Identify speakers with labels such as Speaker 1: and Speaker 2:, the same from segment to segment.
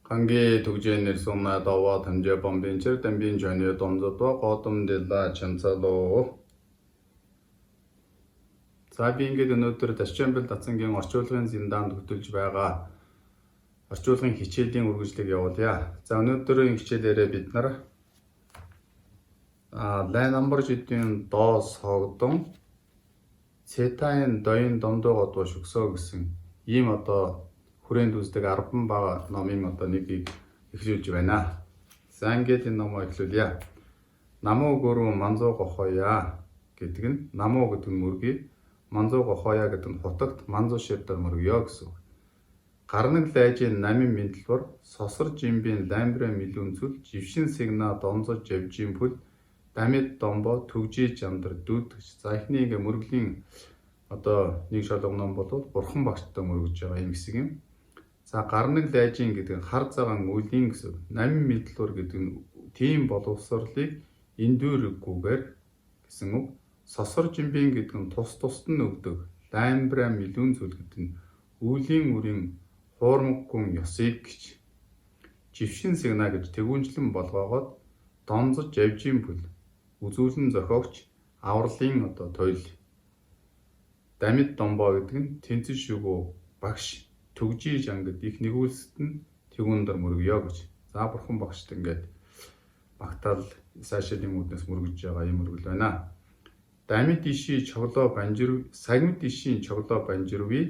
Speaker 1: Hangi tugje nirsona dawa tamje bombincher tambin jönye domzo to qotum dilla чанцало. За би ингээд өнөөдөр Дашчамбал Дацангийн орчуулгын зиндаанд хөтөлж байгаа орчуулгын хичээлийн үргэлжлэлийг явуулъя. За өнөөдрийн хичээлээрээ бид нар лайн намбар жидийн доо согдон цетаын доён домдоо годоо шүксөө гэсэн ийм одоо хүрээнд үздэг 10 бага номын одоо нэгийг эхлүүлж байна. За ингээд энэ номоо эхлүүлье. Намуу гөрөө манзуу гохоя гэдэг нь намуу гэдэг нь мөргий, манзуу гохоя гэдэг нь хутагт манзуу ширдэр мөргөё гэсэн. Гарнаг лайжийн намын мэдлбэр сосор жимбийн лаймбрэ милүүнцүүл жившин сигна донзож жавжийн пүл дамид домбо төгжий жандар дүүдгч. За эхний ингээ мөргөлийн одоо нэг шалгон ном бол бурхан багштай мөргөж байгаа юм хэсэг юм. За гарнаг лайжийн гэдэг нь хар цагаан үлийн гэсэн. Намын мэдлбэр гэдэг нь тийм боловсролыг эндүүрэггүйгээр гэсэн үг. Сосор жимбийн гэдэг нь тус тусад нь өгдөг. Лаймбрэ милүүнцүүл гэдэг нь үлийн үрийн хуурмаггүй ёсыг гэж. Жившин сигна гэж тэгүнжлэн болгоогоод донзож явжийн бүл үзүүлэн зохиогч авралын одоо тойл. Дамид домбоо гэдэг нь тэнцэн шүгөө багш төгжий жангад их нэгүүлсэд нь тэгүндэр мөргөё гэж. За бурхан багшд ингээд багтаал сайшаалын үүднээс мөргөж байгаа юм мөргөл байна. Дамид иши чоглоо банжир сагмид ишийн чоглоо банжирви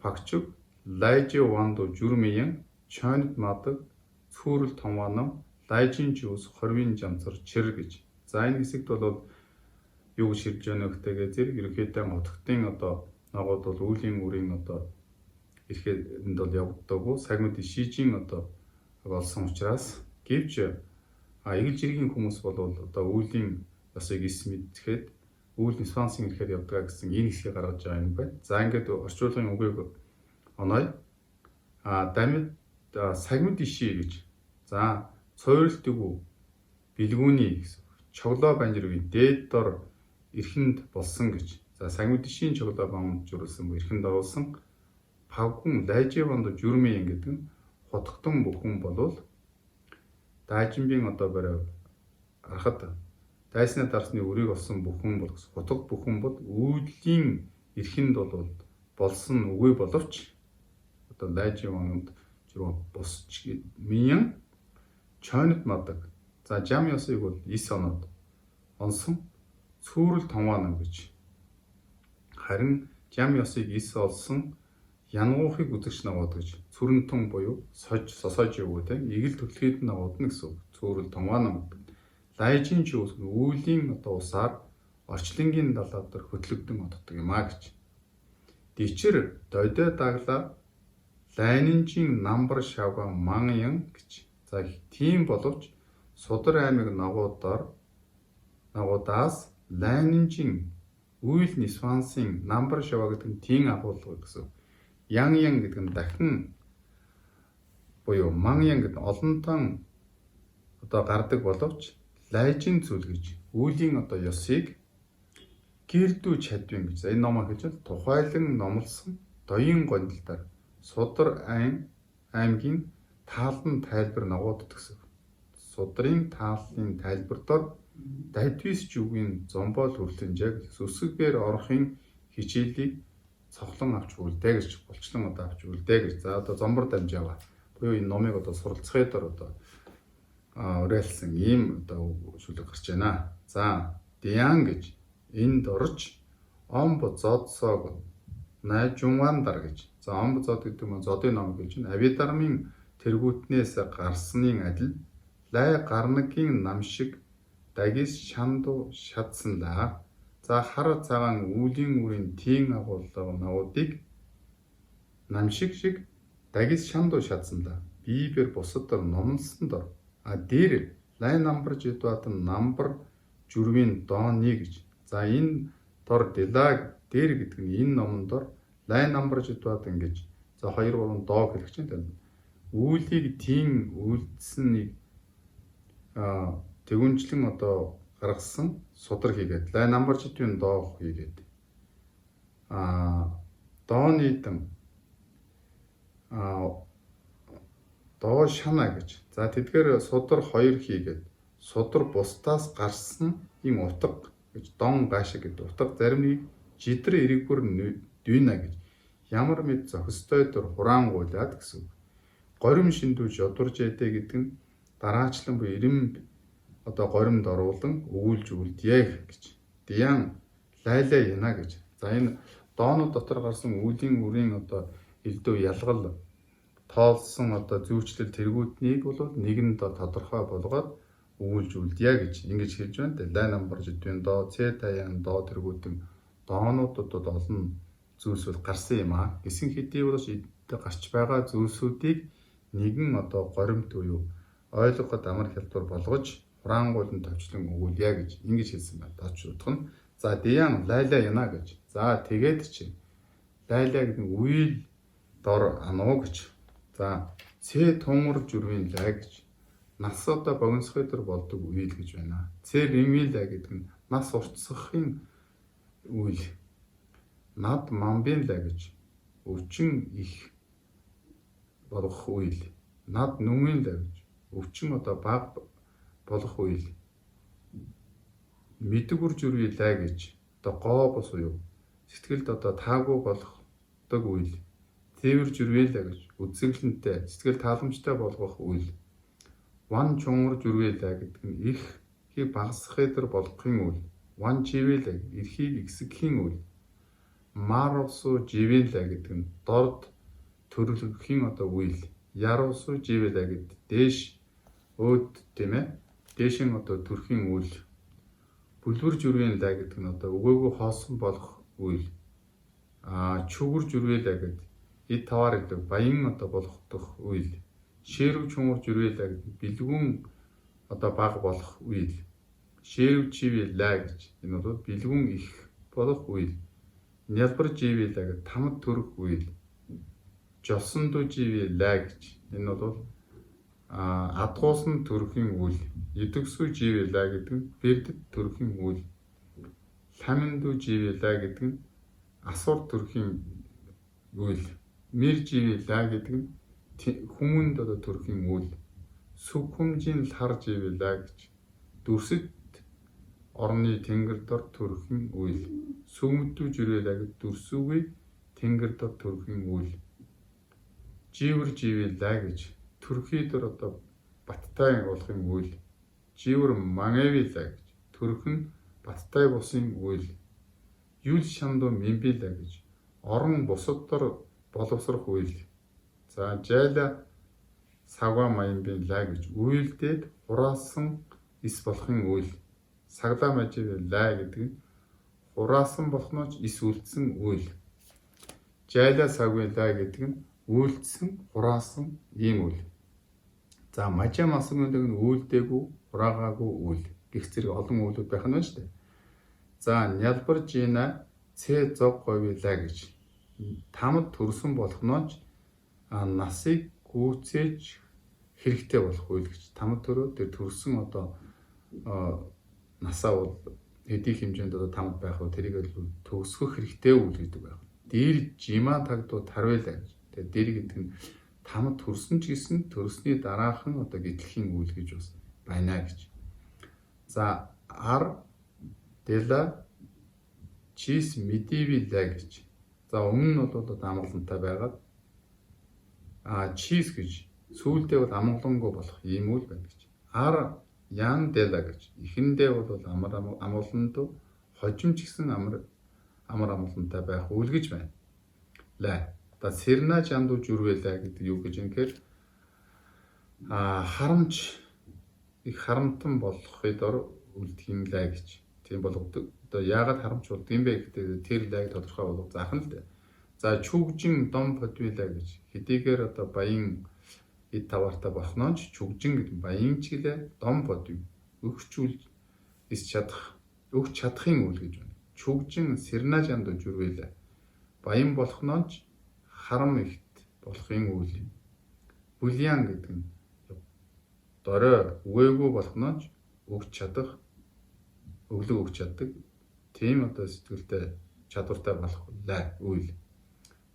Speaker 1: пагчуг лайжи ванду жүрмийн чойнд мадаг цүүрэл томооном лайжин жуус хорвин жамцар чир гэж. За энэ хэсэгт бол юу гэж хэлж байна гэхтэйгээ зэрэг ерөнхийдөө утгатын одоо ногоод бол үлийн үрийн одоо ирэхэд бол явагдаагүй сагмид ишижийн одоо болсон учраас гэвч эгэл жиргийн хүмүүс бол одоо үлийн ёсыг эс мэдхэд үйл нисвансын ирэхээр явдаг гэсэн энэ хэсгийг гаргаж байгаа юм байна. За ингээд орчуулгын үгийг оноо дамид сагмид иши гэж. За цойролтгүй бэлгүүний гэсэн. Чоглоо банжиргийн дээд дор эрхэнд болсон гэж. За сагмид ишийн чоглоо бамд журсан эрхэнд оруулсан павгун лайжевонд жүрмийн гэдэг нь хотготон бүхэн болвол дайжинбийн одоо барай арахад дайсны дарсны үрийг олсон бүхэн бол хотгот бүхэн бол үйдлийн эрхэнд бол болсон үгүй боловч одоо лайжевонд журм босч миян чойнот мадаг. За жам ёсыг бол 9 оноод онсон цүүрэл томооно гэж. Харин жам ёсыг 9 олсон янгуухыг үзэгч наваад гэж. Сүрэн тун буюу сосож өгөөтэй игэл төлхийд наваад гэсэн үг. Цүүрэл томооно гэдэг. Лайжин ч үлийн одоо усаар орчлонгийн далаа дээр хөтлөгдөн оддог юм а гэж. Дичэр дойдой даглаа лайнинжийн намбар шавга манyan гэж. За тийм боловч судар аймаг нагуудаас лайнинжийн үйл нисвансын намбар шавга гэдэг нь тийм агуулга гэсэн. Ян гэдэг нь дахин буюу манyan гэдэг нь олонтон одоо гардаг боловч лайжин зүйл гэж үлийн одоо ёсыг гэрдүү чадвин гэж. Энэ номоо хэлж тухайлан номлосон доён гондлоор судар аймгийн таалан тайлбар нагуудад гэсэн. Судрын тааллын тайлбар дор дайдвис жүгийн зомбол хүрлэнжээ сүсгээр орохын хичээлийг цохлон авч үлдээ гэж болчлон одоо авч үлдээ гэж. За одоо зомбор дамжаага. Буюу энэ номыг одоо суралцахын дор одоо уриалсан ийм одоо шүлэг гарч байна. За диан гэж энд орж омбо зодсог найжунвандар гэж. За омбо зод гэдэг нь зодын ном гэж байна. Авидармын тэргүүтнээс гарсны адил лай гарнагийн нам шиг дагис шанду шатсанлаа. За хар цагаан үлийн үрийн тийм агуулга нуудыг нам шиг дагис шанду шатсанлаа. Бибер бусадаар номлосон дор дээр лайн намбар жидватын намбар жүрвийн дооны гэж. За энэ дор дилаг дээр гэдэг нь энэ номон дор лайн намбар жидватын гэж. За 2 3 доо хэлэх чинь тань. Үйлийг тийм үйлдэлсэнийг тэгүнжлэн одоо гаргасан судар хийгээд лайн намбар жидвийн доо хийгээд дооны дан доо шана гэж. За тэдгээр судар 2 хийгээд судар бусдаас гарсан ийм утга гэж дон гашиг гэдэг утга зарим нэг жидэр эрэгбэр дүйна гэж ямар мэд зохистой төр хураангуулад гэсэн. Горим шиндүүж ядурж ядэ гэдэг нь дараачлан буюу ирэм горимд оруулан өгүүлж үлдье гэж. Диян лайлаа яна гэж. За энэ доонууд дотор гарсан үлийн үрийн элдв ялгал тоолсон зүйчлэл тэргүүднийг бол нэгэнд тодорхой болгоод өгүүлж үлдье гэж ингэж хэлж байна. Лай намбар жидвэн доо С таян доо тэргүүдэн доонуудад олон зүйлсүүд гарсан юм аа. Гэсэн хэдий бол гарч байгаа зүйлсүүдийг нэгэн горимт буюу ойлгоход амар хялбар болгож хураангуулн товчлон өгүүлье гэж ингэж хэлсэн байна. Доочлуудх нь. За диян лайлаа яна гэж. За тэгээд чи лайлаа гэдэг нь үйл дор ануу гэж. За С тунгар жүрвийн лай гэж. Нас богиносхой төр болдог үйл гэж байна. С римийн лай гэдэг нь нас уртсахын үйл. Над мамбын лай гэж. Өвчин их болох үйл. Над нүмийн лай гэж. Өвчин баг болох үйл. Мэдгүр жүрвийн лай гэж. Гоо бос уу. Сэтгэлд таагүй болгодог үйл. Тээвэр жүрвийн лай гэж. Үзэсгэлэнтэй, сэтгэл тааламжтай болгох үйл. Ван чунгар жүрвийн лай гэдэг нь эрхийг багасгахын төр болгохын үйл. Ван живийн лай эрхийг эксэхийн үйл. Марусу живийн лай гэдэг нь дорд төрөлхийн үйл. Ярусу живийн лай гэдэг дээш өөд тийм ээ. Дээшин төрхийн үйл. Бүлвэр жүрвийн лай гэдэг нь өгөөгүй хоосон болох үйл. Чүгүр жүрвийн лай гэдэг эд таваар гэдэг баян болгох үйл. Шээрв чунгар жүрвийн лай гэдэг бэлгүүн баг болох үйл. Шээрв живийн лай гэж энэ бол бэлгүүн их болох үйл. Нялбар живийн лай гэдэг тамд төрөх үйл. Жосондо живийн лай гэж энэ бол адгуусан төрхийн үйл. Идэвсүү живийн лай гэдэг нь бэрдэд төрхийн үйл. Ламинду живийн лай гэдэг нь асуур төрхийн үйл. Мэр живийн лай гэдэг нь хүмүүнд төрхийн үйл. Сүхүмжийн лар живийн лай гэж дүрсэд орны тэнгэр дор төрхийн үйл. Сүмдүү живийн лай гэдэг дүрсүүгүй тэнгэр дор төрхийн үйл. Живэр живийн лай гэж төрхий дор баттай болохын үйл. Живэр мангэви лай гэж төрх нь баттай бусын үйл. Юл шамдуу мимби лай гэж орон бусад дор боловсрох үйл. За жайла сагва маямбын лай гэж үйлдээд хураасан ис болохын үйл. Саглаа маживын лай гэдэг нь хураасан болохноч ис үлдсэн үйл. Жайла сагвын лай гэдэг нь үйлдсэн хураасан ийм үйл. За мажа масгын гэдэг нь үйлдээгүй хураагаагүй үйл. Гэх зэрэг олон үйлүүд байх нь байна шүү дээ. За нялбар жина С зог говийн лай гэж тамд төрсөн болохноч насыг гүйцээж хэрэгтэй болох үйл гэж. Тамд төрөө тэр төрсөн насаа бол эдийн хэмжээнд тамд байх уу тэрийг төгсгөх хэрэгтэй үйл гэдэг байна. Дээр жима тагдуу тарвэлаа гэж. Тэгээ дээр гэдэг нь тамд төрсөн ч гэсэн төрсний дараахан гэтлэхийн үйл гэж бас байна гэж. За ар дела чис медиви лай гэж. За өмнө нь бол амгалантай байгаад чис гэж сүүлдээ бол амгалангүй болох ийм үйл байна гэж. Ар ян дела гэж эхэндээ бол амгаланд хожимч гэсэн амар амгалантай байх үйл гэж байна. Лай. За сэрна жамдуу жүрвээ лай гэдэг юу гэж юм гэхээр харамч их харамтан болохыг дор үлдэхийн лай гэж. Тийм болгодог. Яагаад харамч болдог юм бэ гэдэг тэр лайг тодорхой болгох заах нь л дээ. За чүгжин дом подвилаа гэж хэдийгээр баян эд таваартай болохнооч чүгжин гэдэг баян чиглээ дом подвил өгчүүл ис чадах өгч чадахын үйл гэж байна. Чүгжин сэрна жамдуу жүрвээ баян болохнооч харам ихт болохын үйл. Бүлян гэдэг нь дорой үгээгүй болохнооч өгч чадах өглөө өгч чаддаг тийм сэтгэлтэй чадвартай болох үйл.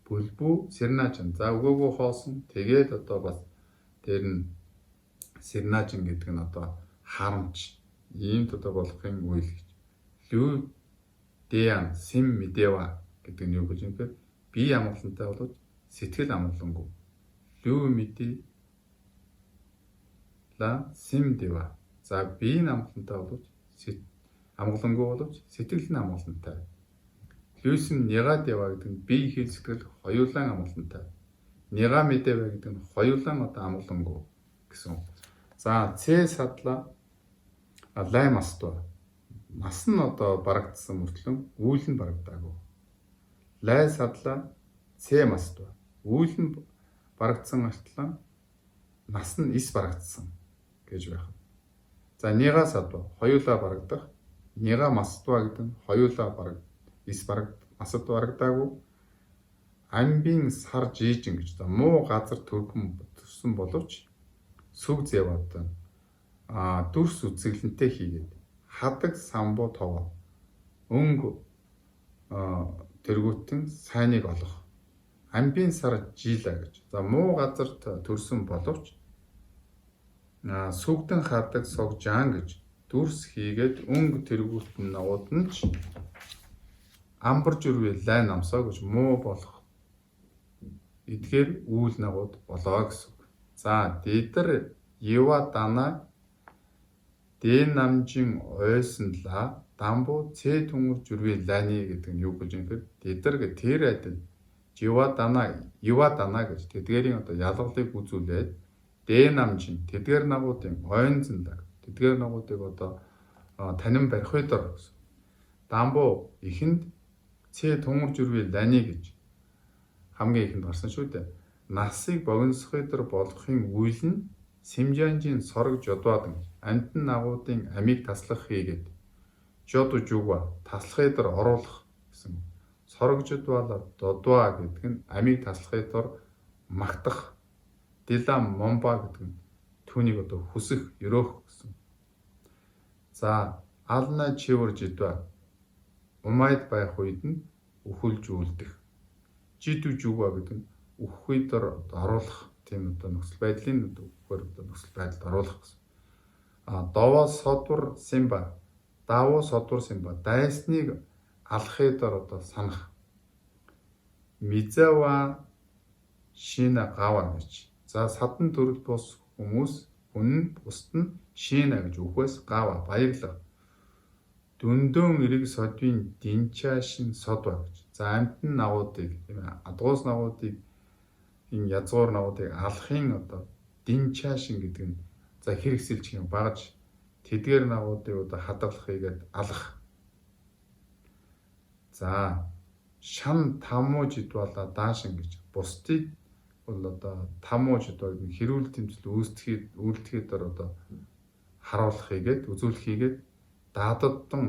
Speaker 1: Бүлбүү сэрнаачан за өгөөгүй хоосон тэгээд бас дээр нь сернажин гэдэг нь одоо харамч иймд одоо болохын үйл гэж. Лүү дэан сим мэдээва гэдэг нь юу гэж юм бэ? Бие амгалантай болоод сэтгэл амгалангүй. Лүү мэдээ ла сим дэва. За бие амгалантай болоод амгалангүй болоод сэтгэл нь амгалантай. Лүүсэн няга дэва гэдэг нь бие хэл сэтгэл хоёулаа амгалантай. Няга мэдэва гэдэг нь хоёулаа одоо амгалангүй гэсэн. За цэ садла лай маства. Мас нь одоо барагдсан мөртлөө үйл нь барагдаагүй. Лай садла цэ маства. Үйл нь барагдсан мөртлөө нас нь ис барагдсан гэж байх. За няга садва хоёулаа барагдах. Няга маства гэдэг нь хоёулаа масад барагдаагүй. Амбин сар жижин гэж та муу газар төрсөн боловч сүг зэвatan дүрс үзэглэнтэй хийгээд хадаг самбуу товоо өнгө тэргүүтэн сайныг олох. Амбин сар жила гэж. За муу газарт төрсөн боловч сүгдэн хадаг сог жаан гэж дүрс хийгээд өнгө тэргүүтэн нагууд нь ч амбар жүрвээ лай намсаа гэж муу болох. Эдгээр үйл нагууд болоо гэсэн. За дээдэр ева дана дэ намжин ойсонла дамбу цэ түнгэр жүрвээ лайны гэдэг нь юу гэж юм бэ? Дээдэр гэ тэр адил ева дана гэж тэдгэрийн одоо ялгалыг үзүүлээд дэ намжин тэдгээр нагуудын ойнзондаг тэдгээр нагуудыг одоо танин барих өдөр гэсэн. Дамбу ихэнд цэ түнгэр жүрвээ лайны гэж хамгийн ихэнд гарсан шүү дээ. Насыг богиносхой дөр болохын үйл нь Симжанжийн сорог жодваадан амтэн нагуудын амийг таслах хийгээд жод жуга таслахын дөр оруулах гэсэн. Сорог жодваала додваа гэдэг нь амийг таслахын дөр магтах. Дилам момба гэдэг нь түүнийг одоо хүсэх, өрөөх гэсэн. За ална чивэр жидва умайд байх үед нь үхэлж үлдэх. Жиду жуга гэдэг нь үхэх дөр оруулах тийм одоо нөхцөл байдлын үхээр одоо нөхцөл байдалд оруулах гэсэн. Даваа содвор симба дайсныг алахын дөр одоо санах. Мизава шина гава гэж. За садан төрөл бос хүн нь бусд нь шина гэж үхвээс гава баярлах. Дүндөн эрэг содвын динчаашин содва гэж. За амтэн нагуудыг тийм адгуус нагуудыг энэ язгуур нагуудыг алахын одоо динчаашин гэдэг нь за хэрэгсэлж юм багаж тэдгээр нагуудыг одоо хадгалах хийгээд алах. За шан тамуужид болоо даашин гэж бусдыг бол одоо тамуужид бол хэрүүл тэмцэл үйлдэхэд одоо харуулах хийгээд үзүүлэх хийгээд даададдан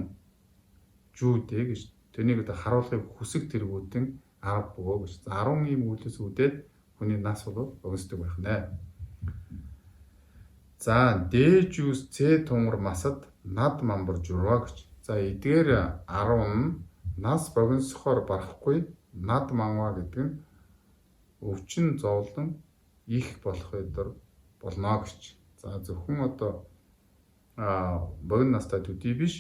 Speaker 1: жүүдэ гэж тэнийг одоо харуулахыг хүсэх тэргүүдэн арга бөгөө гэж. За 10 ийм үйлээс үүдээд хүний нас бол богиносдог байх нэ. За дээжүүс цэ тунгар масад над мамбар журва гэж. За эдгээр 10 нь нас богиносхоор барахгүй над манва гэдэг нь өвчин зовлон их болох өдөр болно гэж. За зөвхөн одоо богино настай төдий биш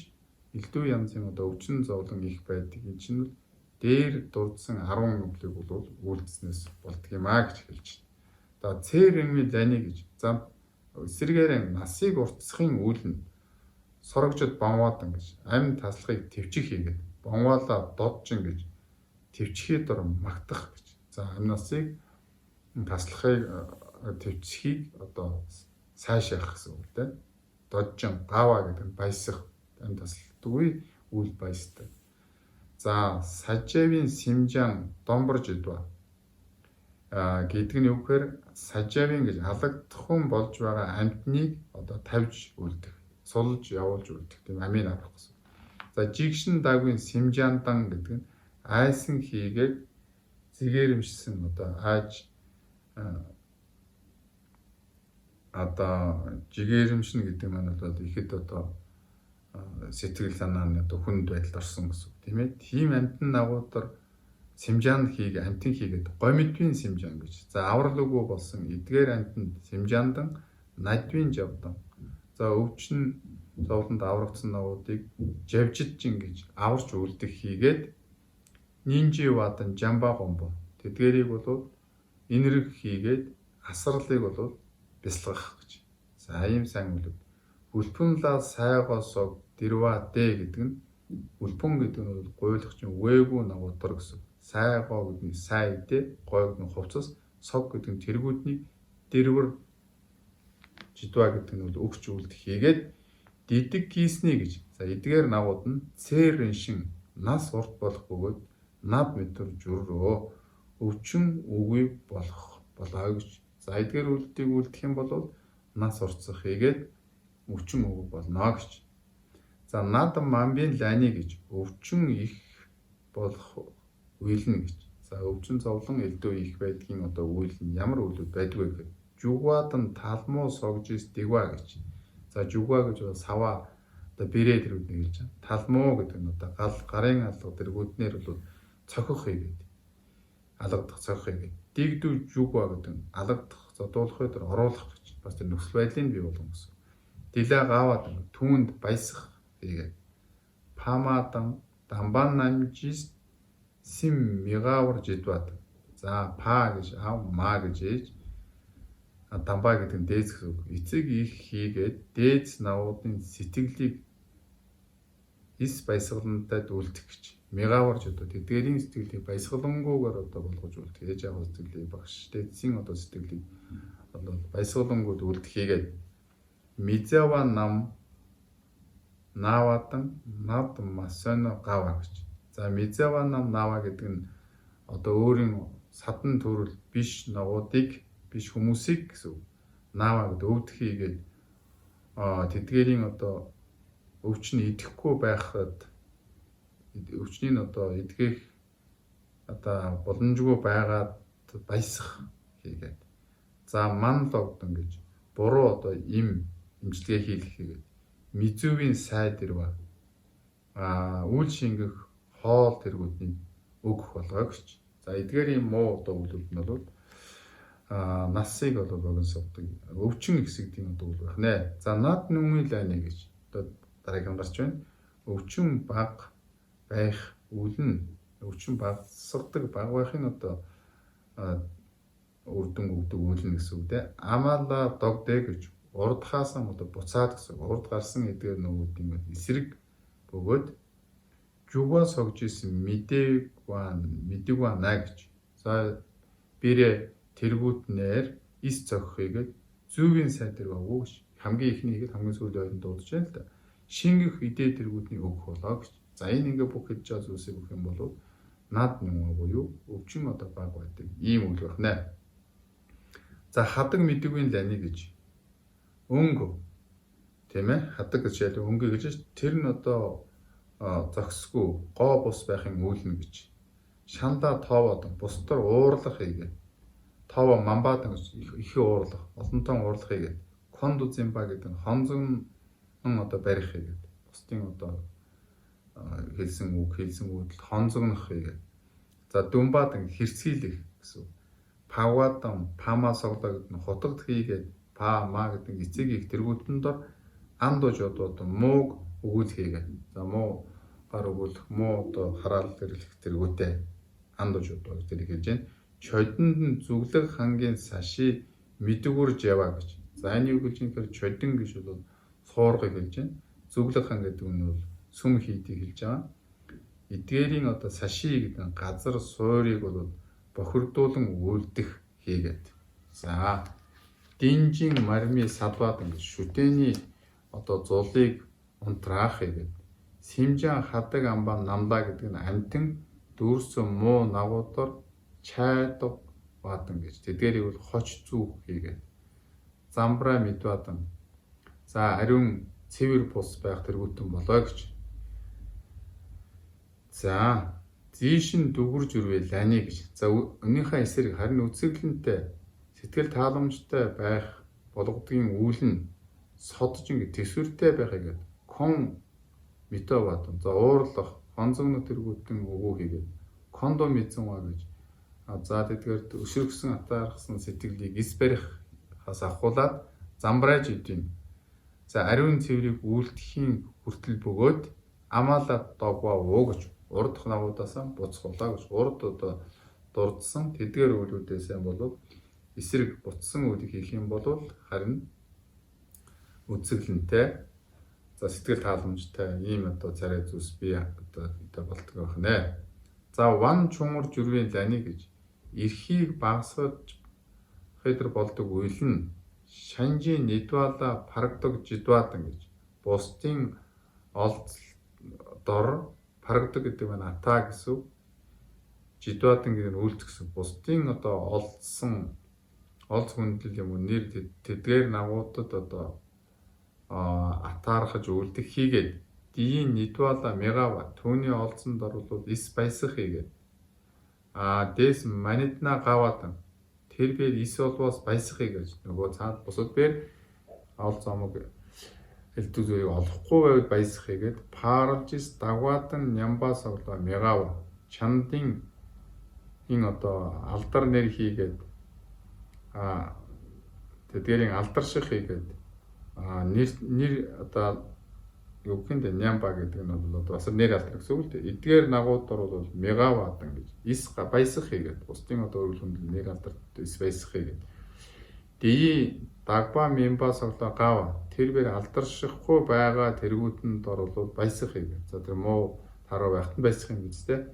Speaker 1: элдв янзын одоо өвчин зовлон их байдаг. Энэ чинь дээр дуудсан 10 нүглийг бол үйлдэснээс болдго юм а гэж хэлж байна. За цэрэмми лани гэж. За эсэргээрэн насыг уртсахын үйл нь сорогжод бонваадан гэж амь таслахыг төвчих хийгээд бонваала додчин гэж төвчхий дор магтах гэж. За амь насыг таслахыг төвчхийг одоо сайшаах гэсэн үг дээ. Додчин гава гэдэг нь баясах амь таслалтгүй үйл баястай. За сажавын симжан домборж идва гэдэг нь юу гэхээр сажавын гэж алагдахын болж байгаа амьтныг одоо тавьж үлдэх, сулж явуулж үлдэх тийм амийн авах гэсэн. За жигшин дагвын симжандан гэдэг нь айсан хийгээд зэгээрэмшсэн одоо ааж одоо жигээрэмшин гэдэг нь бол ихэд одоо сэтгэл санааны одоо хүнд байдалд орсон гэсэн тийм ээ. Тийм амтан нагуудаар Симжаанд хийг амтэн хийгээд гомидвийн симжаан гэж. За аврал үгүй болсон эдгээр амтанд симжаандан надвийн жавдан. За өвчин зовлонд аврагдсан ногоодыг жавжиджин гэж аварч үлдэх хийгээд нинжи вадан жамба гомбо. Тэдгэрийг бол инэрэг хийгээд асралыг бол бясалгах гэж. За ийм сайн үлд. Үлпүнлаа сайгоосоо дэрва дэ гэдэг нь үлпүн гэдэг нь бол гуйлах чинь үгээгүй нагуудар гэсэн. Сайгоо гэдэг нь сайдэ, гой гэдэг нь хувцас, сог гэдэг нь тэргүүдний дэрвэр жидва гэдэг нь бол өгч үлд хийгээд дидэг кисний гэж. За эдгээр нагууд нь цэрэншин нас урт болох бөгөөд над метр журрөө өвчин үгүй болоо гэж. За эдгээр үлдийг үлдэх юм бол нас уртсах хийгээд өвчин үгүй болно гэж. За над мамбин лани гэж өвчин их болох үйлнэ гэж. За өвчин зовлон элдв их байдгийн одоо үйл нь ямар үйлүүд байдгүй гэхэд жугвадан талмуу согжис дэгва гэж. За жугва гэж бол сава одоо бэрээ тэргүүдний хэлж байгаа. Талмуу гэдэг нь одоо гарын алга тэргүүднэр бол цохих хийгээд алгадах цохих хийгээд дигдүү жугва гэдэг нь алгадах зодуулахыг тэр оруулах гэж. Бас тэр нөхцөл байдлыг бий болгоно гэсэн. Дилаа гаваад түүнд баясах хийгээд памадан дамбан намжис сим мигавар жидват. За па гэж ав ма гэж ээж дамбаа гэдэг нь дээц гэсэн үг. Эцэг их хийгээд дээц навуудын сэтгэлийг эс баясгалантай үлдэх гэж. Мегавар жидват. Тэдгэрийн сэтгэлийг баясгалангүйгээр одоо болгож үлдэх. Ээж аав сэтгэлийг багш дээдсийн одоо сэтгэлийг одоо баясгалангүйд үлдэх хийгээд мизава нам навадан над масоно гава гэж. За мизава нам нава гэдэг нь одоо өөрийн садан төрөл биш ногоодыг биш хүмүүсийг гэсэн. Нава гэдэг өвдөх хийгээд тэдгэрийн одоо өвчин идэхгүй байхад өвчнийг одоо эдгэх одоо боломжгүй байгаад баясах хийгээд. За ман логдон гэж буруу одоо имчилгээ хийх хийгээд. Мизүвийн сайд ирва үйл шингэх хоол тэргүүдний өгөх болгоо гэж. За эдгээрийн муу одоо үйлүүд нь бол насыг бол богиносгодог өвчин хэсэгдийн одоо үйл байх нэ. За над нүмийн лайны гэж одоо дараагийн гарч байна. Өвчин баг байх үйл нь өвчин багсгадаг баг байхын одоо үрдэн өгдөг үйл нь гэсэн үг дээ. Амала догдэ гэж урдхаасан одоо буцаад гэсэн. Урд гарсан эдгээр нөгөөдийн эсрэг бөгөөд жуга согжсэн мэдэгва на гэж. За бэрэ тэргүүтнээр ис цохихгээд зүүвийн сайдэр өгөө гэж. Хамгийн ихний ихэд хамгийн сүүлийн ойрон дуудаж байна л да. Шингэх идэ тэргүүтний өгөх болоо гэж. За энэ ингээ бүх хэлж байгаа зүйлсийг өгөх юм бол над нүмэ буюу өвчин одоо баг байдаг. Ийм үйл байна. За хадаг мэдэгвийн лани гэж. Өнгө тийм ээ хадаг гэж яа өнгө гэж тэр нь одоо зогсгүй гоо бус байхын үйлнэ гэж. Шанда тоовод бусдаар уурлах хийгээд тоова мамбад их уурлах олонтон уурлах хийгээд кондо зимба гэдэг нь хонзон одоо барих хийгээд бусдын одоо хэлсэн үгдэл хонзогнох хийгээд. За дүмбад хэрцгийлэх гэсэн. Павадан пама соглоо гэдэг нь хутагд хийгээд па ма гэдэг эцэг их тэргүүтэн дор андож одоо мууг өгүүл хийгээд. За муу гар өгүүлэх муу одоо хараал гэрлэх тэргүүтэй андож одоо тэрийг хэлж байна. Чодонд нь зүглэг хангийн саши мэдгүрж ява гэж. За энэ юу гэж юм хэрэг чодон гэж бол суургыг хэлж байна. Зүглэг хан гэдэг нь бол сүм хийдийг хэлж байгаа. Эдгээрийн одоо саши гэдэг нь газар суурийг бол бохирдуулан үлдэх хийгээд. За динжин марми садваад гэж шүтэний одоо зулыг унтраах хийгээд. Симжан хадаг амбан намдаа гэдэг нь амтэн дүүрсэн муу нагуудаар чайдаг бадан гэж. Тэдгээрийг бол хоч зүүх хийгээд. Замбра мэдвадан. За ариун цэвэр бус байх тэргүүтэн болоо гэж. За зишин дүгүрж үрвэ лани гэж. За өнөөхөө эсрэг харин үцэглэнтэй сэтгэл тааламжтай байх болгодгийн үйл нь содж ингэ төсвөртэй байх гэдэг. Кон метават. За уурлах хонзогно тэргүүтэн өгөө хийгээд. кондом эзэн гэж. За тэдгээр өшрөгсөн атаархсан сэтгэлийг эс барихаас ахуулаад замбрааж идэв. За ариун цэврийг үйлдэхийн хүртэл бөгөөд амаалаад догвоо уу гэж урд нагуудаасаа буцхуулаа гэж. Урд одоо дурдсан тэдгээр үйлүүдээсээ болов эсрэг бутсан үйлийг хийх юм бол харин үзэглэнтэй, за сэтгэл тааламжтай ийм одоо царай зүс бий одоо болтгоо байна. За ван чунгар жүрвийн лани гэж эрхийг багасгаж хэдэр болдог үйл нь шанжийн нэдвала парагдаг жидвадан гэж. Бусдын олдор парагдаг гэдэг нь ата гэсэн. Жидвадан гэдэг нь үйлдэх гэсэн. Бусдын одоо олз хүндлэл юм уу нэр тэдгээр нагуудад одоо атаархаж үйлдэх хийгээд диин нэдвала мегава түүний олзонд оруулаад ис баясах хийгээд дэс манитна гаватан тэр бээр ис олвоос баясахыг гэж нөгөө цаад бусад бээр олз омог элдүүзийг олохгүй байвал баясахыгээд паралжис дагватан нямбас орлоо мегава чандын ин одоо алдар нэр хийгээд тэдгээрийн алдарших хийгээд нэр одоо юу гэнэ нямба гэдэг нь бол бас нэр алдар гэсэн үг л дээ. Эдгээр нагуудаар бол мегаватан гэж ис баясах хийгээд бусдын одоо өргөл хүндэл нэр алдарт ис баясах хийгээд дий дагба мембас орлоо гава тэр бэр алдаршихгүй байгаа тэргүүтэнд оруулаад баясах хийгээд. За тэр муу таруу байхад нь баясах юм биз дээ.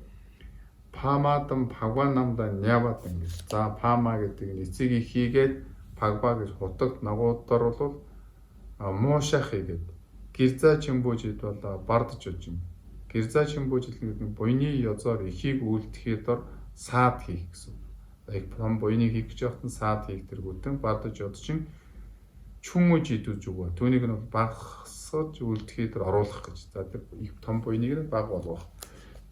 Speaker 1: Памадан пагва намда няватан гэж. За пама гэдэг нь эцэг их хийгээд пагва гэж хутагт нагуудаар бол муушах хийгээд. Гирза чимбүүжид бол бардж үжим. Гирза чимбүүжил гэдэг нь буйны ёзоор эхийг үйлдэхэд дор саад хийх гэсэн. Яг том буйныг хийх гэж явахад саад хийх тэргүүтэн бардж ёдчин чүмж идүүж өгөө. Түүнийг нь багсаж үйлдэхэд дор оруулах гэж. За тэр их том буйныг нь баг болгох.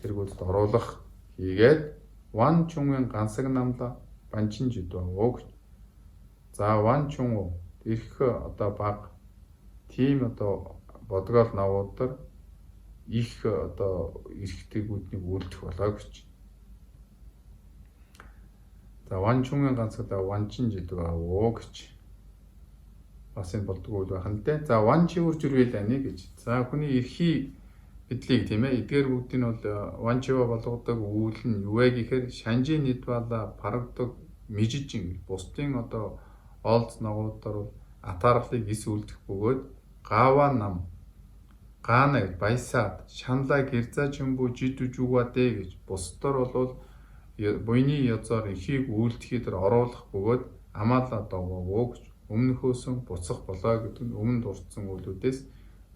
Speaker 1: Тэргүүтэд оруулах хийгээд ван чүнгийн гансаг намда банчин жидваа уу. За ван чүн ирэх одоо баг тийм одоо бодгоол навуудаар их одоо эрхтэйгүүднийг үйлдэх болоо гэж. За ван чүнгийн ганцдаа ванчин жидваа уу гэж. Бас энэ болдог үйл байх нь дээ. За ван чивэр жүрвэл ани гэж. За хүний эрхий эдлийг тийм ээ. Эдгээр бүгдийг нь бол ван чива болгодог үйл нь юу вэ гэхээр шанжийн нэдвала парагдаг мижижин бусдын одоо олз нагуудаар бол атаархлыг ис үлдэх бөгөөд гава нам гана баясаад шанла гэрза чимбүү жидүж үгвадэ гэж бусдаар бол буйны ёзоор эхийг үйлдэхэд оруулах бөгөөд амаалаа догоо гэж өмнөхөөсөн буцах болоо гэдэг нь өмнө дурдсан үйлүүдээс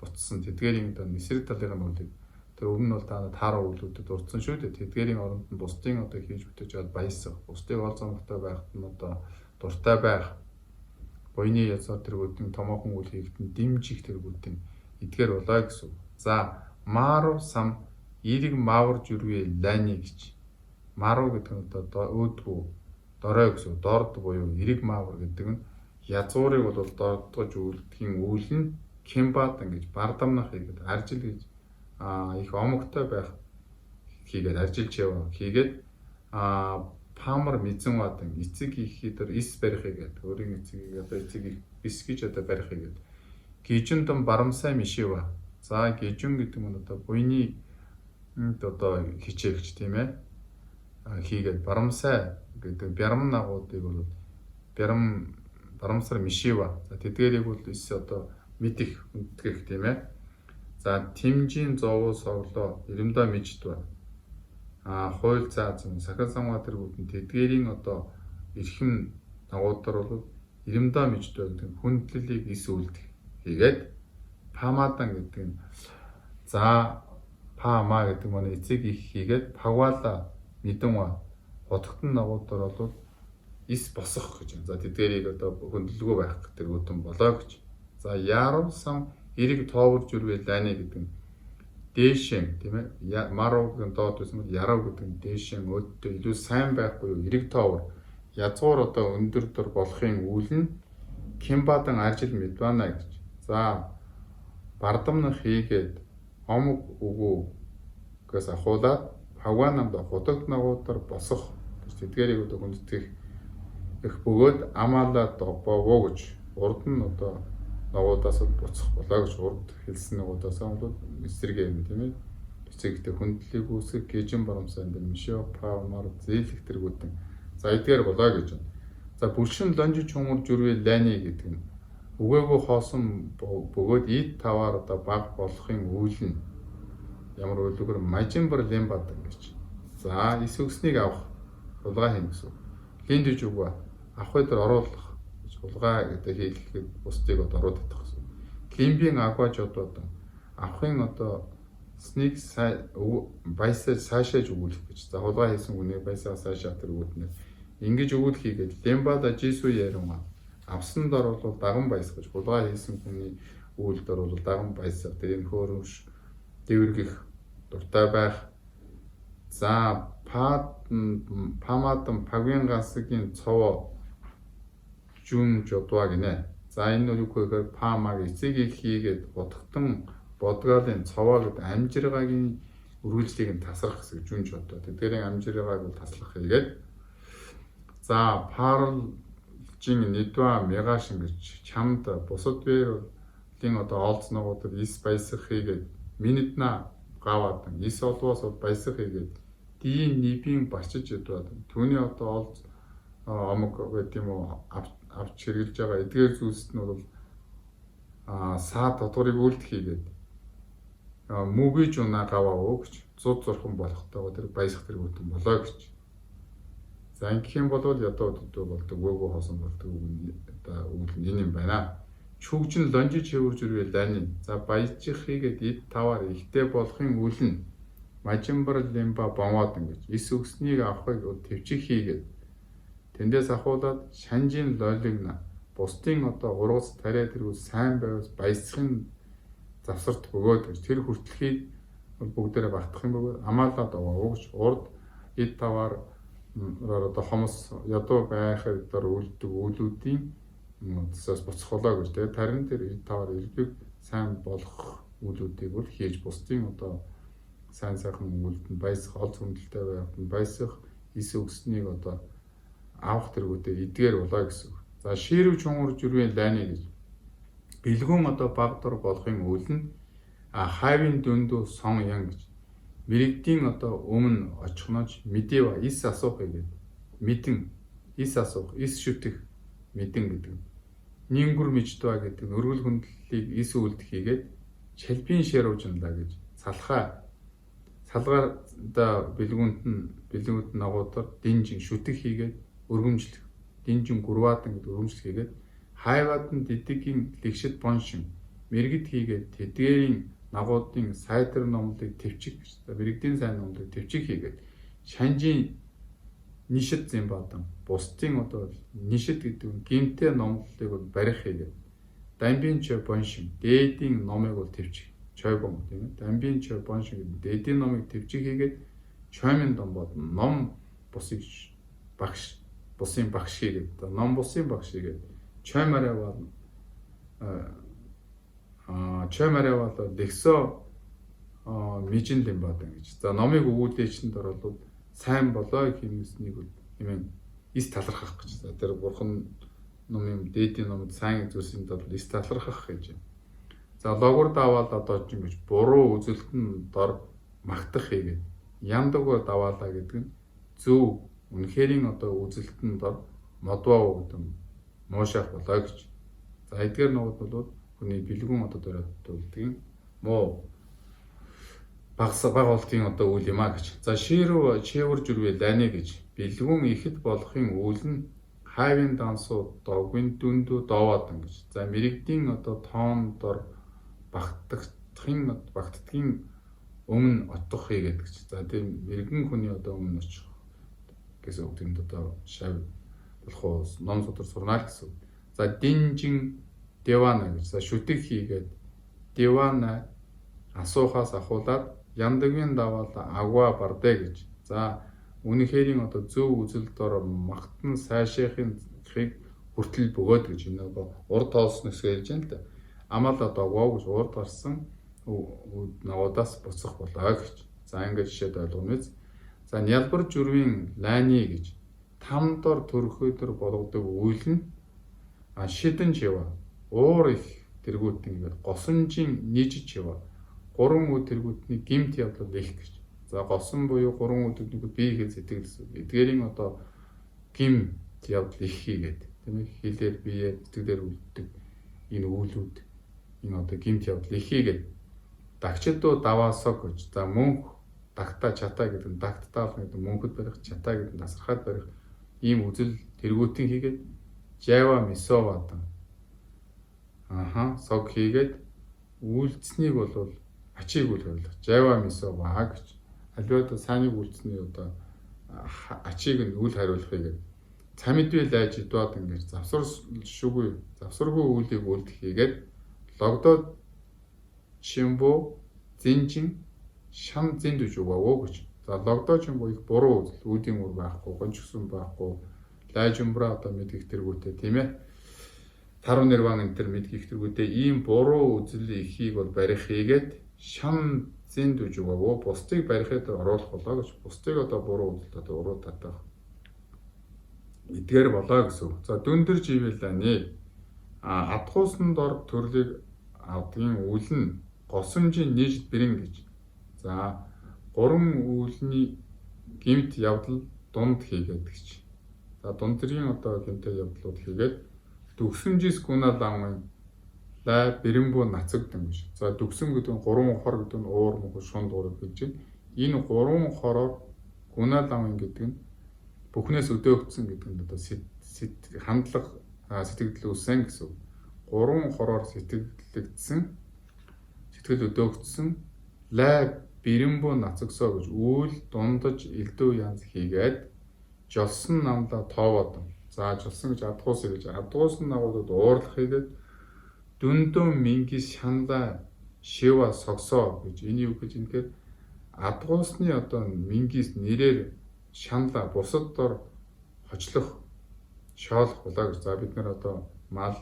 Speaker 1: буцсан тэдгээрийн одоо нисрэг талын үйлүүд тэр өмнө нь бол та таараа үйлүүдэд дурдсан шүү дээ. Тэдгээрийн оронд нь бусдын одоо хийж бүтээж аваад баясах, бусдыг олзоомогтой байхад нь одоо дуртай байх, буйны ёзоор тэргүүдийн томоохон үйл хийгдэн дэмжих тэргүүдийн эдгээр болоо гэсэн. За мару сам эрэг мавар жүрвээ лани гэж. Мару гэдэг нь одоо өөдгөө дорой гэсэн. Дорд буюу эрэг мавар гэдэг нь язуурыг бол дордгож үйлдэхийн үйл нь кембатан гэж бардамнах хийгээд аржил гэж их омогтой байх хийгээд аржилж яваа хийгээд памар мэдсэн бадан эцэг ихээр ис барих хийгээд өөрийн эцгийг одоо эцэг их бис гэж одоо барих хийгээд гижүн дом барамсай мишива. За гижүн гэдэг нь одоо буйны одоо хичээгч тийм ээ хийгээд барамсай гэдэг бярам нагуудыг бол барамсар мишива. За тэдгээрийг бол ис одоо мэдих үндгэх тийм ээ. За тимжийн зовоос орлоо иремдаа миждва. Хууль заасан сахин самгаа тэргүүтэн тэдгээрийн одоо эрхэм нагуудаар бол иремдаа миждва гэдэг хүндлэлийг ис үлдэх хийгээд памадан гэдэг нь за пама гэдэг нь эцэг их хийгээд павала мэдэнва хотгтон нагуудаар бол ис босох гэж. За тэдгээрийг одоо хөндлөлгөө байх тэргүүтэн болоо гэж. За яруу сам эрэг тоовор жүрвээ лани гэдэг нь дээшэн тийм ээ маруу гэдэг доод байсан бол яруу гэдэг нь дээшэн өөдөө илүү сайн байхгүй юу эрэг тоовор язгуур одоо өндөр дор болохын үйл нь кембадан ажил мэдвана гэж. За бардамнах хийгээд омог өгөөгөөс ахуулаад Павга намд худагт ногуудаар босох тэдгээрийг одоо хүндэтгэх их бөгөөд амаалаа бовоо гэж урд нь одоо ногуудаас буцах болоо гэж урд хэлсэн ногуудаас бол эсрэгээ юм тийм ээ. Эцэгтэй хүндлэлийг үүсгэх гижин барамсанд мишо павмар зээлэх тэргүүтэн за эдгээр болоо гэж байна. За бүлшин лонжин чунгар жүрвээ лайны гэдэг нь үгээгүй хоосон бөгөөд ид таваар одоо баг болохын үйл нь ямар үйлдвэр мажимбар лимбад гэж. За эс өгснийг авах хулгай хийн гэсэн. Линд гэж үгүй авах дээр оруулах гэж хулгай гэдэг хийлгэхэд бусдыг одоо оруулах гэсэн. Лимбийн агваж одоо авахын одоо сник баясаа цаашааж өгүүлэх гэж. За хулгай хийсэн хүнийг баясаа цаашаа тэргүүтнэ. Ингэж өгүүлэх хийгээд лимбада жисүү ярин авсан дор бол даган баяс гэж хулгай хийсэн хүний үйлдэл бол даган баяс тэр энэ хөөрөмш дэвэргэх дуртай байх. За памадан павгийн гасгийн цовоо жүн жодваа гинэ. За энэ нь юу гэхээр памаг эцгийг хийгээд бодготон бодгаалын цовоо гэдэг амжиргагийн үргэлжлэлийг нь тасрах гэсэн жүн жодваа. Тэдгээрийн амжиргааг бол таслах хийгээд за парл жин нэгдва мегашин гэж чамд бусад бэрлийн одоо олцногуудад ис баясах хийгээд минутна гаваад ис олвоос баясах хийгээд дийн нибийн бачиж ядваад түүний одоо олц омог гэдэг юм уу авч хэрэгжилж байгаа эдгээр зүйлс нь бол саа тодорыг үлдэх хийгээд мүгэж унаа гаваа гэж 100 болохтой тэр баясах тэргүүтэн болоо гэж. За ингэх юм бол ядуу төдөө болдог өгөө хоосон болдог одоо үйл нь энэ юм байна. Чүгжин лонжиж хэвэрж ирвэл лайны. За баяжих хийгээд ид таваар ихтэй болохын үйл нь мажимбар лимба бомоод ингэж эс өгснийг авахыг төвчих хийгээд тэндээс ахуулаад шанжийн лойлигна бусдын одоо ургас тариа тэргүй сайн байвал баясахын завсарт бөгөөд гэж тэр хүртэлхийг бүгдээрээ багтах юм бөгөөд амаалаад өгч урд ид таваар одоо хомос ядуу байхад үлддэг үйлүүдийн цаас буцхолоо гэж тэгээд тарин тэр ид таваар ирдэг сайн болох үйлүүдийг бол хийж бусдын одоо сайн сайхан үйлдэнд баясах олз хүндэлтэй байхад баясах эс өгснийг одоо авах тэргүүтээ эдгээр болоо гэсэн. За ширв чунгар жүрвийн лайны гэж бэлгүүн одоо багдор болохын үйл нь хайвын дөндөө сон ян гэж мэрэгдийн одоо өмнө очихноч мэдээва ис асуух гэдэг мэдэн ис асуух ис шүтэх мэдэн гэдэг нингүр мижтва гэдэг өргөл хүндлэлийг ис үлдэх хийгээд чалбин ширвжинлаа гэж салгаар одоо бэлгүүнд ногоодор динжин шүтэх хийгээд өргөмжлөх динжин гурваадан гэдэг өргөмжлөх хийгээд хайваад нь дидгийн лэгшит боншин мэрэгд хийгээд тэдгээрийн нагуудын сайтар номлыг төвчих гэж. Мэрэгдийн сайн номлыг төвчих хийгээд шанжийн нишэд зэмбадан бусдын одоо нишэд гэдэг нь гимтэй номлолыг бол барих хийгээд дамбин чой боншин дээдийн номыг бол төвчих чойгом тийм ээ. Дамбин чой боншин гэдэг дээдийн номыг төвчих хийгээд чоймын дом бод ном бусын багш хийгээд ном бусын багш хийгээд чоймараа бол лексо мижин лимбадан гэж. За номыг өгүүлээчэнд оролцоод сайн болоо хэмээснийг хэмээн ис талархах гэж. За тэр бурхан номын дээдийн номд сайн зүйлсийн тул ис талархах гэж. За логор даваал одоо ч ингэж буруу үзэлтэн дор магтах хийгээд ямдаггүй даваалаа гэдэг нь зөв үнэхэрийн одоо үзэлтэн дор модваа гэдэг муушаах болоо гэж. За эдгээр нууд бол хүний бэлгүүн одоо дөрөвдөлтгийн муу баг олтын одоо үйл юм а гэж. За ширв чэвэр жүрвээ лайны гэж бэлгүүн ихэд болохын үйл нь хайвын дансуу догвин дүндүү дооваадан гэж. За мэрэгдийн одоо тоон дор багтдгийн өмнө отох хийгээд гэж. За тийм мэрэгэн хүний одоо өмнө очих гэсэн үг тийм одоо шав болох уу ном содор сурнаа гэсэн. За динжин девана гэж. За шүтэг хийгээд девана асуухаас ахуулаад яндагийн даваал агва бардэ гэж. За үнэхэрийн одоо зөв үзэл дор магтан сайшаахын хүртэл бөгөөд гэж энэ урд тоолсноос хэлж байна л да. Амаал одоо воо гэж урд гарсан ногоодоос буцах болоо гэж. За ингээд жишээд ойлгоно биз. За нялбар журмын лайны гэж там дор төрөхөдөр болгодог үйл нь шидэн чива уур их тэргүүтэн ингээд госомжийн нийжж чива 3 үе тэргүүтний гимт явдал их гэж. За госон буюу 3 үе бие хэл сэтгэл эдгээрийн одоо гим явдал их хийгээд тийм ээ хэлээр бие сэтгэлээр үлддэг энэ үйлүүд энэ одоо гимт явдал их хийгээд дагчдуу даваасаг гэж. За мөнх дагта чата гэдэг нь дагттаал гэдэг мөнхөд барих чата гэдэг нь тасархаад барих ийм үзэл тэргүүтэн хийгээд жава мисовадан сог хийгээд үйлцнийг бол ачийг үл хойлох жава мисова гэж аливаа сайныг үйлцний одоо ачийг нь үл хариулахыг цамидвэ лайж идваад ингээд завсаргүй үйлийг үлдэх хийгээд логдоод чимбо зинжин шам зиндүж өгөө гэж. За логдоо чимбо их буруу үзэл үүдийн үр байхгүй гончгсөн байхгүй лайж умбра одоо мэдгих тэргүүтэй тийм ээ таруу нэрван энэ төр мэдгих тэргүүтэй ийм буруу үзэл ихийг бол барих хийгээд шам зиндүж өгөө бусдыг барихад оруулах болоо гэж. Бусдыг одоо буруу үзэлд одоо уруу татах эдгээр болоо гэсэн. За дүндэр живэлэний адхуусан дор төрлийг авдгийн үйл нь госомжийн нийж бэрэн гэж. За 3 үйлний гимт явдал дунд хийгээд гэж. За дундэрийн одоо гимтэй явдлууд хийгээд дүгсэмжис гүнал амын лай бэрэмбүү нацагдсан гэж. За дүгсэм гэдэг нь 3 хор гэдэг нь уур мөх шунд уурыг хэлж байна. Энэ 3 хороор гүнал амын гэдэг нь бүхнээс өдөөгдсөн гэдэг нь одоо хандлага сэтгэл үүсэн гэсэн. 3 хороор сэтгэлдсэн сэтгэл өдөөгдсөн лай бэрэмбүү нацагсоо гэж үйл дундаж элдв янз хийгээд жолсон намла тоовод. За жолсон гэж адгуус гэж адгуусан нагуудад уурлах хийгээд дүндөө мингис шанла шива согсоо гэж энэ юу гэж ингэхээр адгуусны одоо мингис нэрээр шанла бусад дор хочлох шоолох болоо гэж. За бид нар одоо мал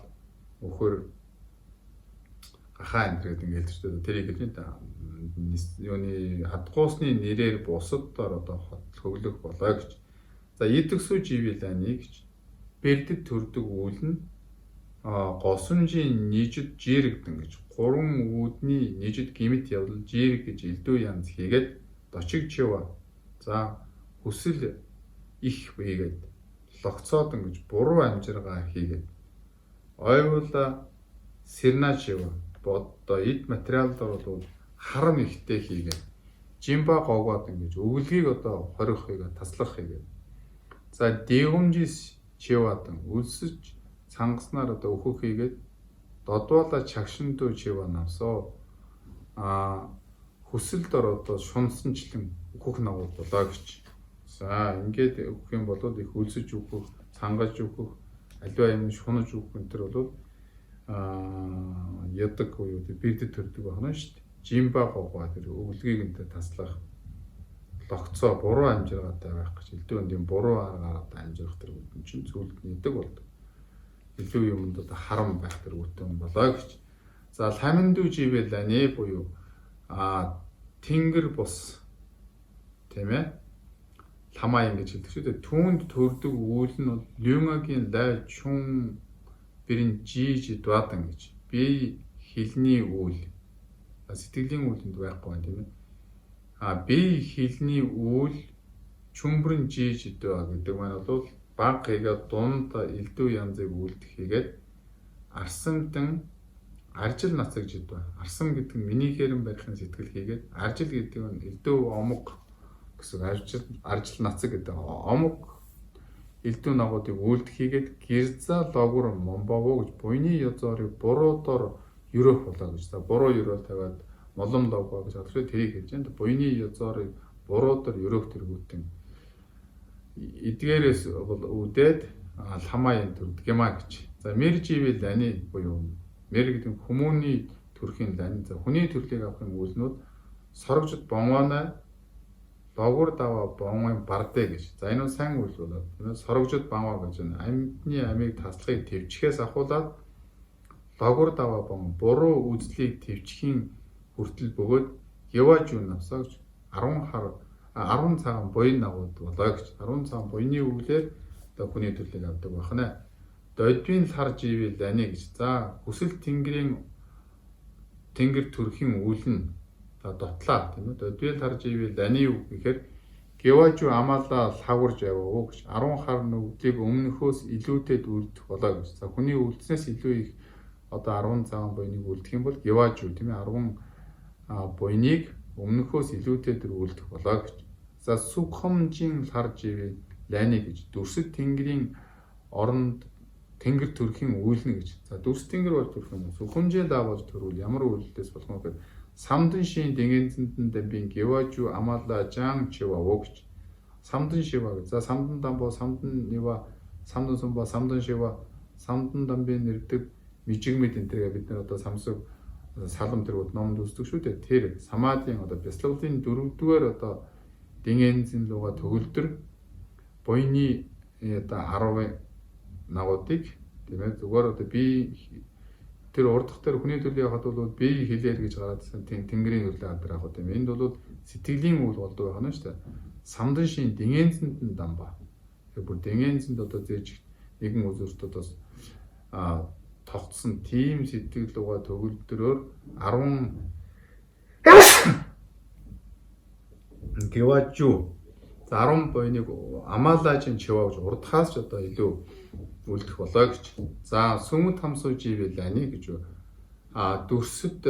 Speaker 1: өхөр гахаа энэ гэдэг ингээд хэлдэг. Тэрийг хэлний та юуны адгуусны нэрээр бусад дор одоо хөглөх болоо гэж. За идэвсүү живэлэний гэж бэрдэд төрдөг үйл нь госомжийн нийжид жирэгдэн гэж 3 үүдний нийжид гимит явдал жирэг гэж элдв янз хийгээд дочиг чива. За хүсэл их хийгээд логцоодон гэж буруу амжиргаа хийгээд ойвола сэрначива боддоо эд материалдор бол харам ихтэй хийгээд жимба гогоод ингэж өвлгийг одоо хорих хийгээд таслах хийгээд. За дэгэмжис чивадан үлсэж цангаснаар одоо өөхөх хийгээд додвола чагшиндөө чива навсоо хүсэлд одоо шунсанчлан өөхөх нагуул болоо гэж. За ингээд өөх юм бол их үлсэж өөхөх, цангаж өөхөх, аливаа юм шунаж өөхөх энэ төр бол ядаг буюу бэрдэд төрдөг байна шүү дээ. Жимба гогоо тэр өвлгийг энэ таслах логцоо буруу амжиргаатай байх гэж элдв юм буруу аргаар амжирах тэр үгэн чинь зүйлд нэдэг болдог. Илүү юмд одоо харам байх тэр үгэн болоо гэж. За ламиндүү живэлэний буюу тэнгэр бус тийм ээ ламаа ингэж хэлдэг шүү дээ. Түүнд төрдөг үйл нь бол люмагийн лай чүн бэрэн жиж дуадан гэж. Би хэлний үйл сэтгэлийн үйлэнд байхгүй байна тийм ээ. Би хэлний үйл чүмбрэн жиж дөө гэдэг маань бол баг хийгээд дунд элдв янзыг үлдэх хийгээд арсамтан аржил нацагж идвэ. Арсам гэдэг нь миний хэрэн барихын сэтгэл хийгээд аржил гэдэг нь элдв омог гэсэн аржил нацаг гэдэг омог элдв нагуудыг үлдэх хийгээд гэрза логур момбого гэж буйны язорыг буруудаар ерөөх болоо гэж. За буруу ерөөл тавиад молом лого гэж бодож тэрийг хэлж байна. Буйны язорыг буруудаар ерөөх тэргүүтэн эдгээрээс бол үдээд ламаын төрдөг юм а гэж. За мэрживэл лани буюу мэр гэдэг хүмүүний төрхийн лани. За хүний төрлийг авахын үйлнүүд сорогжод бонвана логур дава бонвын бардэ гэж. За энэ нь сайн үйл болоод сорогжод бонва гэж амьтны амийг таслахыг төвчхээс ахуулаад логур дава бон буруу үзлийг төвчхийн хүртэл бөгөөд яваж юу навсаа гэж 10 хар 10 цагаан буян нагууд болоо гэж. 10 цагаан буяны үглээр одоо хүний төлөв авдаг байна. Додвийн лар живэл дани гэж. За хүсэл тэнгэр төрхийн үйл нь дотлаа тийм үү. Додвийн лар живэл дани юу гэхээр Гэважу амаалаа лаварж яваа гэж 10 хар нүглийг өмнөхөөс илүүтэй үлдэх болоо гэж. За хүний үлдснээс илүү их одоо 10 цагаан буяныг үлдэх юм бол Гэважу тийм ээ 10 буяныг өмнөхөөс илүүтэй үлдэх болоо гэж. За Сүхомжийн лар живэ лайны гэж дүрсэд тэнгэрийн оронд тэнгэр төрхийн үйлнэ гэж. За дүрс тэнгэр бол төрөх юм. Сүхомжийн лаа болж төрвөл ямар үйлдэлээс болох вэ гэхээр Самдан шин дэнгэнцэнд дамбин Гэважу амаалаа жан чива гэж. Самдан шива гэж. За самдан дамбо самдан нива самдан сумба самдан шива самдан дамбин нэрдэг мижигмэд энэ тэргээ бид нар одоо самсаг салам тэргүүд номд үздэг шүү дээ. Тэр самаадын одоо бяцлаглалын 4-р одоо дэнгэнцэн луга төгөлдөр буйны одоо 10 нагуудыг тийм ээ зүгээр одоо би тэр урдах дээр хүний төлөв явахад бол би хэлээр гэж гараадсан тэнгэрийн төлөв адрах уу тийм. Энд бол сэтгэлийн үйл болдог байна шүү дээ. Самдан шин дэнгэнцэнд нь дамба. Тэр бүр дэнгэнцэнд одоо зээж нэгэн үзүүрт одоо тогтсон тийм сэтгэл угаа төгөлдрөөр 10 Гэважу 10 буйныг амаалаажин чиваа гэж урдхаас ч одоо илүү үлдэх болоо гэж. За сүмэд хамсуу живэл ани гэж дүрсэд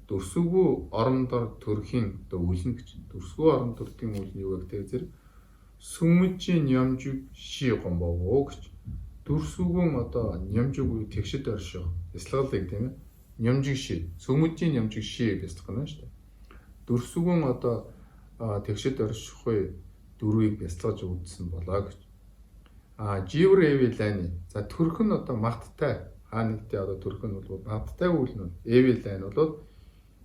Speaker 1: дүрсүгүү орондор төрхийн одоо үлнэ гэж. Дүрсгүй орон төрхийн үлнэ юу гэдэг зэрэг сүмэжийн нямжиг ши гомбоо гэж. Дүрсүгүүн одоо нямжиг тэгшид орших бяцлаглалыг тийм ээ нямжиг ши сүмэжийн нямжиг ши бяцлах гэнэ шүү дээ. Дүрсүгүүн одоо тэгшид оршихуй дөрвийг бяцлагж үүдсэн болоо гэж. Живэр эвэлайны. За төрх нь одоо магттай. Хаанилтын одоо төрх нь бол магттай үйл нь эвэлайн бол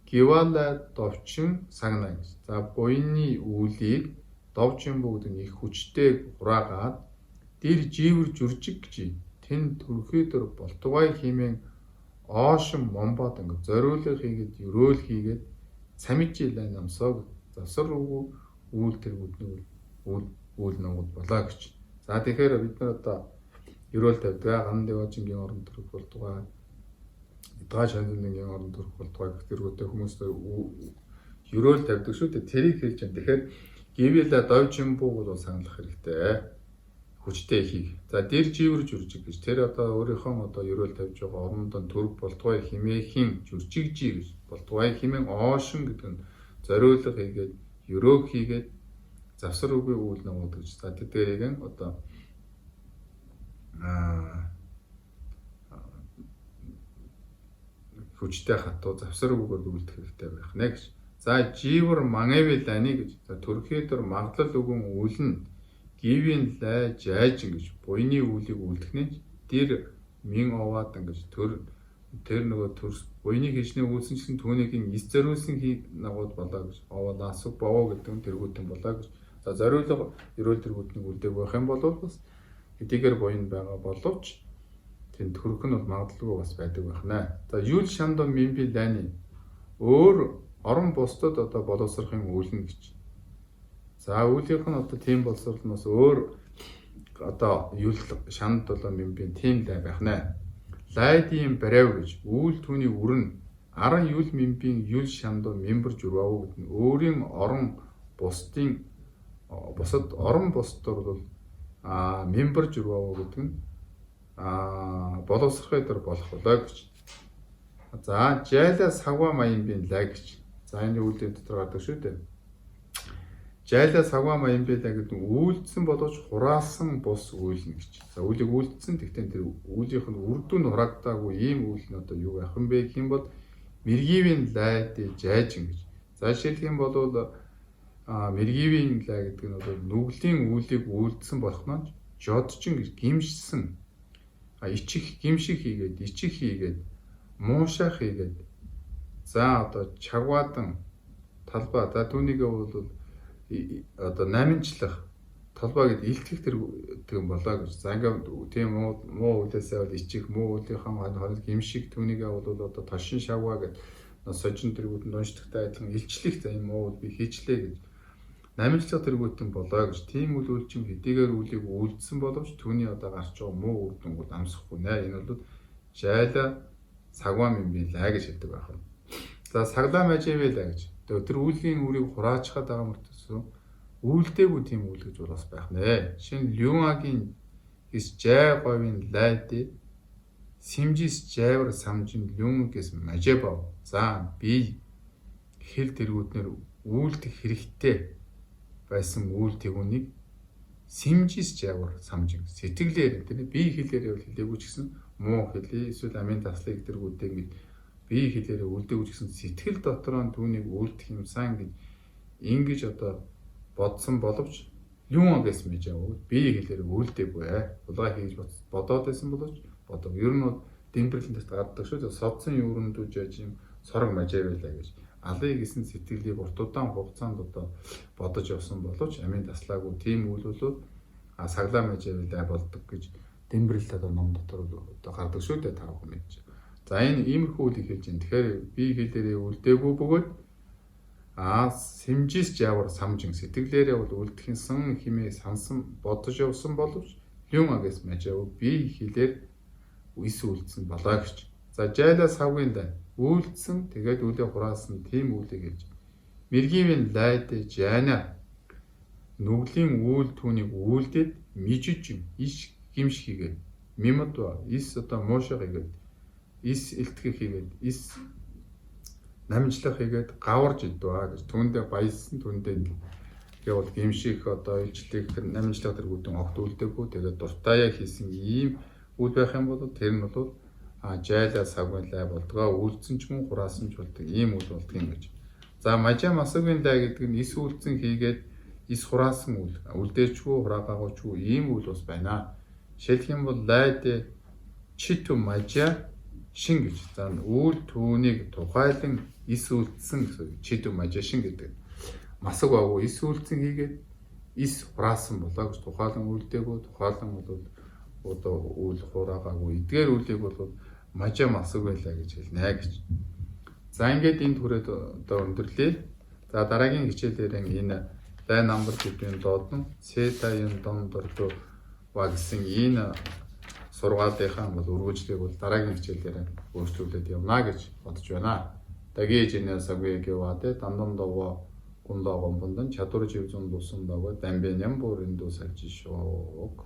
Speaker 1: Гивала довчин сагна гэж. За буйны үүлийг довчин бүгд нь их хүчтэй хураагаад дэр живэр жүржиг гэж тэн төрхөдөр болтугай химэн оошин момбод ингэ зориулга хийгээд өрөөл хийгээд самижлаа намсог завсар руу үйл тэргүүдний үйл ногод болоо гэж. За тэгэхээр бид нар одоо ерөөл тавьдаг ган дэважингийн орон төрөх болтугай эдгаа шангийн орон төрөх болтугай гэх зэрэгтэй хүмүүс ерөөл тавьдаг шүү дээ. Тэрийг хэлж байна. Тэгэхээр гівэла довчин бууг бол саналах хэрэгтэй. Хүчтэй ихийг. За дэр живэр жүржиг гэж. Тэр одоо өөрийнхөө одоо ерөөл тавьж байгаа орондон төрөх болтугай химээхийн жүржигжий гэж. Болтугай химэн оошин гэдэг нь зориулга хийгээд ерөөх хийгээд завсар үгүй үйл ногод гэж. За тэдгээрийг нь одоо хүчтэй хатуу завсар үгээр үлдэх хэрэгтэй байх нэ гэж. За живэр мангавэлани гэж. За төрхийдөр магадлал өгөн үлэн гивийн лай жайжин гэж. Буйны үлийг үлдэхнэ дэр мин оваад ингэж тэр нөгөө төрс буйны хижний үлсэн гэсэн түүнийгийн эс зориулсан нагууд болоо гэж. Овоо асуг бовоо гэдэг нь тэргүүтэн болоо гэж. За зориулга ерөөл тэргүүднийг үлдээх байх юм бол бас эдгээр буян байгаа боловч тэнд төрөх нь бол магадaltaй бас байдаг байна. За юул шандон мимби лайны өөр орон бусдад одоо боловсрохын үлнэ гэж. За үүлийнх нь одоо тийм боловсруулнаас өөр одоо юул шанд болоо мимби тийм лай байх нэ. Лайдийн барав гэж үйл түүний үрэн 10 юул мимбийн юул шандо мембер журваа гэдэг нь өөрийн орон бусад орон бусдор бол мембер журваа гэдэг нь боловсрохын дээр болох болоо гэж. За жайла сагва маямбийн лай гэж. За энэ үйлдэл дотор гардаг шүү дээ. Жайла сагва маямбийн лай гэдэг нь үйлдсэн боловч хураасан бус үйлнэ гэж. За үйлийг үйлдсэн тэгтээ тэр үйлийнх нь үрдүн хураагдаагүй ийм үйл нь одоо юу байх юм бэ гэх юм бол мэргивийн лай дэ жайжин гэж. За жишээлх юм бол мэргивийн лай гэдэг нь бол нүглийн үйлийг үйлдсэн болох нь жодчин гэж гимшсэн ичих гимшиг хийгээд муушаах хийгээд за одоо чагваадан талбай за түүнийгээ бол одоо наминчлах талбай гэд илтгэх тэр болоо гэж. За ингээм тийм муу үлээсээ бол ичих муу үлийнхэн хоног гимшиг түүнийгээ бол одоо тошин шаваа гэд сожин тэргүүд нь уншдагтай адилхан илчлэх за юм муу би хийчлээ гэж намжлах тэргүүтэн болоо гэж тийм үл үйлчин хэдийгээр үлийг үлдсэн боловч түүний одоо гарч байгаа муу үр дүнгууд амсахгүй нэ. Энэ бол жайла сагваа мэмбилаа гэж хэлдэг байх юм. За саглаа маживэлаа гэж. Тэр үлийн үрийг хураачхаад байгаа мөртөс үлдээгүй тийм үйл гэж бас байх нэ. Шинэ Люагийн хис жай говийн лайти симжис жайвар самжин Люнгээс мажибав. За би хэл тэргүүтнэр үйлдэх хэрэгтэй байсан үйлдэх үнийг симжис жавар самжин сэтгэлээр тийм бие хэлээр явал хэлээгүй ч гэсэн муу хэлээ эсвэл амийн таслыг тэргүүдээ ингэ бие хэлээр үлдээгүй ч гэсэн сэтгэл дотроо түүнийг үйлдэх юмсан гэж ингэж одоо бодсон боловч юм гэсэн мэж яваа бие хэлээр үлдээгүй улгаа хийж бодоод байсан боловч бодог ер нь бол дэмбэрлэнээс гардаг шүү дээ содсон юурандууж яаж юм сорог мажавэлаа гэж алыг гэсэн сэтгэлийг урт удаан хугацаанд одоо бодож явсан боловч амийн таслаагүй тийм үйл бол саглаа мажавэлаа болдог гэж дэмбэрэлт одоо ном дотор одоо гардаг шүү дээ тарах юм гэж. За энэ иймэрхүү үйл хэлж байна. Тэгэхээр бие хэлээрээ үлдээгүй бөгөөд симжис жавар самжин сэтгэлээрээ бол үлдэхинсэн химээ сансан бодож явсан боловч юм агас мажав бие хэлээр ис үлдсэн болоо гэж. За жайла савгийн да үйлдсэн тэгээд үлээ хураасан тийм үлээ гэж. Мэргивэн лайд жана нүглийн үйл түүнийг үйлдээд мижиж иш гимш хийгээд мимод ис одоо моошоо хийгээд ис илтгэх хийгээд ис намжлах хийгээд гаварж идваа гэж түүндээ баясан түүндээ явал гимших одоо илчлэх намжлах тэргүүдэн огт үлдээгүй тэгээд дуртаяа хийсэн ийм үйл байх юм бол тэр нь бол жайла савгайлаа болдгоо үйлдсэн ч мөн хураасан ч болдог ийм үйл болдго юм гэж. За мажа масагийн лай гэдэг нь ис үйлдсэн хийгээд ис хураасан үйл үлдээчгүй хураагаагүйчгүй ийм үйл бас байна. Жишээлх юм бол лайд читу мажа шин гэж. За үйл түүнийг тухайлан ис үйлдсэн гэсэн читу мажа шин гэдэг. Масаг агуу ис үйлдсэн хийгээд ис хураасан болоо гэж тухайлан үлдээгөө тухайлан бол одоо үйл хураагаагүй эдгээр үлийг бол мажа масаг байлаа гэж хэлнэ гэж. За ингээд энэ түрээд одоо өндөрлөе. За дараагийн хичээлээр энэ лай намбар гэдгийн додон сета юм дондордо гэсэн энэ сургаалынхаа бол үргэлжлэлийг бол дараагийн хичээлээр өөрчлүүлээд явна гэж бодож байна. Дагэж энэ сагвэг яваад дандам дого гундагон бундан чадвар живзун дусан дого дамбен ям бүрэн дусалж шок